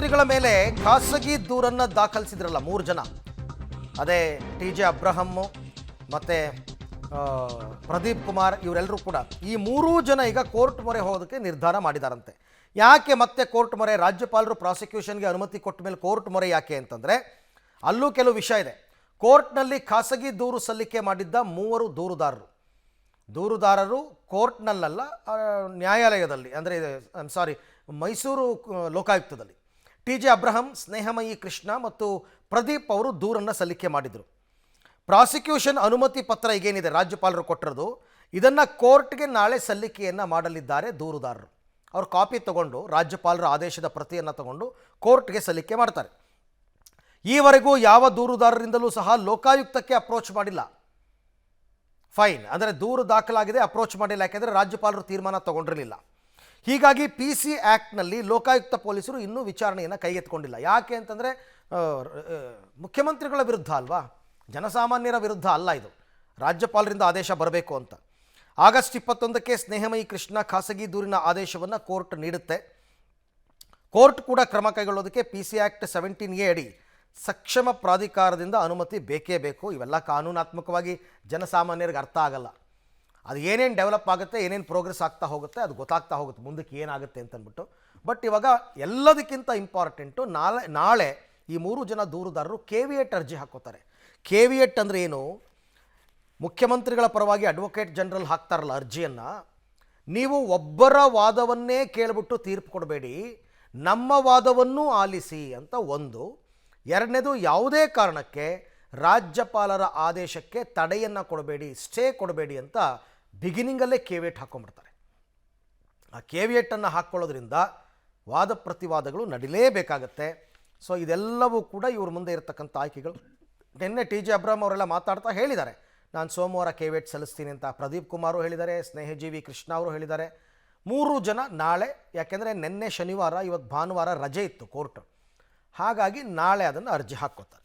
ಮುಖ್ಯಮಂತ್ರಿಗಳ ಮೇಲೆ ಖಾಸಗಿ ದೂರನ್ನು ದಾಖಲಿಸಿದ್ರಲ್ಲ 3 ಜನ, ಅದೇ ಟಿ.ಜೆ. ಅಬ್ರಹಮ್ಮು ಮತ್ತು ಪ್ರದೀಪ್ ಕುಮಾರ್, ಇವರೆಲ್ಲರೂ ಕೂಡ ಈ 3 ಜನ ಈಗ ಕೋರ್ಟ್ ಮೊರೆ ಹೋಗೋದಕ್ಕೆ ನಿರ್ಧಾರ ಮಾಡಿದಾರಂತೆ. ಯಾಕೆ ಮತ್ತೆ ಕೋರ್ಟ್ ಮೊರೆ? ರಾಜ್ಯಪಾಲರು ಪ್ರಾಸಿಕ್ಯೂಷನ್ಗೆ ಅನುಮತಿ ಕೊಟ್ಟ ಮೇಲೆ ಕೋರ್ಟ್ ಮೊರೆ ಯಾಕೆ ಅಂತಂದರೆ ಅಲ್ಲೂ ಕೆಲವು ವಿಷಯ ಇದೆ. ಕೋರ್ಟ್ನಲ್ಲಿ ಖಾಸಗಿ ದೂರು ಸಲ್ಲಿಕೆ ಮಾಡಿದ್ದ 3 ದೂರುದಾರರು ಕೋರ್ಟ್ನಲ್ಲ, ನ್ಯಾಯಾಲಯದಲ್ಲಿ, ಅಂದರೆ ಮೈಸೂರು ಲೋಕಾಯುಕ್ತದಲ್ಲಿ ಟಿ.ಜೆ. ಅಬ್ರಹಂ, ಸ್ನೇಹಮಯಿ ಕೃಷ್ಣ ಮತ್ತು ಪ್ರದೀಪ್ ಅವರು ದೂರನ್ನು ಸಲ್ಲಿಕೆ ಮಾಡಿದರು. ಪ್ರಾಸಿಕ್ಯೂಷನ್ ಅನುಮತಿ ಪತ್ರ ಈಗೇನಿದೆ ರಾಜ್ಯಪಾಲರು ಕೊಟ್ಟಿರೋದು, ಇದನ್ನು ಕೋರ್ಟ್ಗೆ ನಾಳೆ ಸಲ್ಲಿಕೆಯನ್ನು ಮಾಡಲಿದ್ದಾರೆ ದೂರುದಾರರು. ಅವರು ಕಾಪಿ ತಗೊಂಡು ರಾಜ್ಯಪಾಲರ ಆದೇಶದ ಪ್ರತಿಯನ್ನು ತಗೊಂಡು ಕೋರ್ಟ್ಗೆ ಸಲ್ಲಿಕೆ ಮಾಡ್ತಾರೆ. ಈವರೆಗೂ ಯಾವ ದೂರುದಾರರಿಂದಲೂ ಸಹ ಲೋಕಾಯುಕ್ತಕ್ಕೆ ಅಪ್ರೋಚ್ ಮಾಡಿಲ್ಲ. ಫೈನ್, ಅಂದರೆ ದೂರು ದಾಖಲಾಗಿದೆ, ಅಪ್ರೋಚ್ ಮಾಡಿಲ್ಲ, ಯಾಕೆಂದರೆ ರಾಜ್ಯಪಾಲರು ತೀರ್ಮಾನ ತಗೊಂಡಿರಲಿಲ್ಲ. ಹೀಗಾಗಿ PC ಆ್ಯಕ್ಟ್ನಲ್ಲಿ ಲೋಕಾಯುಕ್ತ ಪೊಲೀಸರು ಇನ್ನೂ ವಿಚಾರಣೆಯನ್ನು ಕೈಗೆತ್ತಿಕೊಂಡಿಲ್ಲ. ಯಾಕೆ ಅಂತಂದರೆ ಮುಖ್ಯಮಂತ್ರಿಗಳ ವಿರುದ್ಧ ಅಲ್ವಾ, ಜನಸಾಮಾನ್ಯರ ವಿರುದ್ಧ ಅಲ್ಲ, ಇದು ರಾಜ್ಯಪಾಲರಿಂದ ಆದೇಶ ಬರಬೇಕು ಅಂತ. ಆಗಸ್ಟ್ 21ಕ್ಕೆ ಸ್ನೇಹಮಯಿ ಕೃಷ್ಣ ಖಾಸಗಿ ದೂರಿನ ಆದೇಶವನ್ನು ಕೋರ್ಟ್ ನೀಡುತ್ತೆ. ಕೋರ್ಟ್ ಕೂಡ ಕ್ರಮ ಕೈಗೊಳ್ಳೋದಕ್ಕೆ PC ಆ್ಯಕ್ಟ್ 17A ಅಡಿ ಸಕ್ಷಮ ಪ್ರಾಧಿಕಾರದಿಂದ ಅನುಮತಿ ಬೇಕೇ ಬೇಕು. ಇವೆಲ್ಲ ಕಾನೂನಾತ್ಮಕವಾಗಿ ಜನಸಾಮಾನ್ಯರಿಗೆ ಅರ್ಥ ಆಗಲ್ಲ. ಅದು ಏನೇನು ಡೆವಲಪ್ ಆಗುತ್ತೆ, ಏನೇನು ಪ್ರೋಗ್ರೆಸ್ ಆಗ್ತಾ ಹೋಗುತ್ತೆ, ಅದು ಗೊತ್ತಾಗ್ತಾ ಹೋಗುತ್ತೆ ಮುಂದಕ್ಕೆ ಏನಾಗುತ್ತೆ ಅಂತಂದ್ಬಿಟ್ಟು. ಬಟ್ ಇವಾಗ ಎಲ್ಲದಕ್ಕಿಂತ ಇಂಪಾರ್ಟೆಂಟು, ನಾಳೆ ಈ 3 ಜನ ದೂರುದಾರರು ಕೇವಿಯೇಟ್ ಅರ್ಜಿ ಹಾಕೋತಾರೆ. ಕೇವಿಯೇಟ್ ಅಂದರೆ ಏನು? ಮುಖ್ಯಮಂತ್ರಿಗಳ ಪರವಾಗಿ ಅಡ್ವೊಕೇಟ್ ಜನರಲ್ ಹಾಕ್ತಾರಲ್ಲ ಅರ್ಜಿಯನ್ನು, ನೀವು ಒಬ್ಬರ ವಾದವನ್ನೇ ಕೇಳಿಬಿಟ್ಟು ತೀರ್ಪು ಕೊಡಬೇಡಿ, ನಮ್ಮ ವಾದವನ್ನೂ ಆಲಿಸಿ ಅಂತ ಒಂದು. ಎರಡನೇದು, ಯಾವುದೇ ಕಾರಣಕ್ಕೆ ರಾಜ್ಯಪಾಲರ ಆದೇಶಕ್ಕೆ ತಡೆಯನ್ನು ಕೊಡಬೇಡಿ, ಸ್ಟೇ ಕೊಡಬೇಡಿ ಅಂತ ಬಿಗಿನಿಂಗಲ್ಲೇ ಕೇವಿಯೇಟ್ ಹಾಕ್ಕೊಂಡ್ಬಿಡ್ತಾರೆ. ಆ ಕೇವಿಯೇಟನ್ನು ಹಾಕ್ಕೊಳ್ಳೋದ್ರಿಂದ ವಾದ ಪ್ರತಿವಾದಗಳು ನಡಿಲೇಬೇಕಾಗತ್ತೆ. ಸೊ ಇದೆಲ್ಲವೂ ಕೂಡ ಇವ್ರ ಮುಂದೆ ಇರತಕ್ಕಂಥ ಆಯ್ಕೆಗಳು. ನಿನ್ನೆ ಟಿ.ಜೆ. ಅಬ್ರಹಂ ಅವರೆಲ್ಲ ಮಾತಾಡ್ತಾ ಹೇಳಿದ್ದಾರೆ, ನಾನು ಸೋಮವಾರ ಕೇವಿಯೇಟ್ ಸಲ್ಲಿಸ್ತೀನಿ ಅಂತ. ಪ್ರದೀಪ್ ಕುಮಾರು ಹೇಳಿದ್ದಾರೆ, ಸ್ನೇಹಜೀವಿ ಕೃಷ್ಣ ಅವರು ಹೇಳಿದ್ದಾರೆ. 3 ಜನ ನಾಳೆ, ಯಾಕೆಂದರೆ ನಿನ್ನೆ ಶನಿವಾರ, ಇವತ್ತು ಭಾನುವಾರ ರಜೆ ಇತ್ತು ಕೋರ್ಟ್, ಹಾಗಾಗಿ ನಾಳೆ ಅದನ್ನು ಅರ್ಜಿ ಹಾಕ್ಕೋತಾರೆ.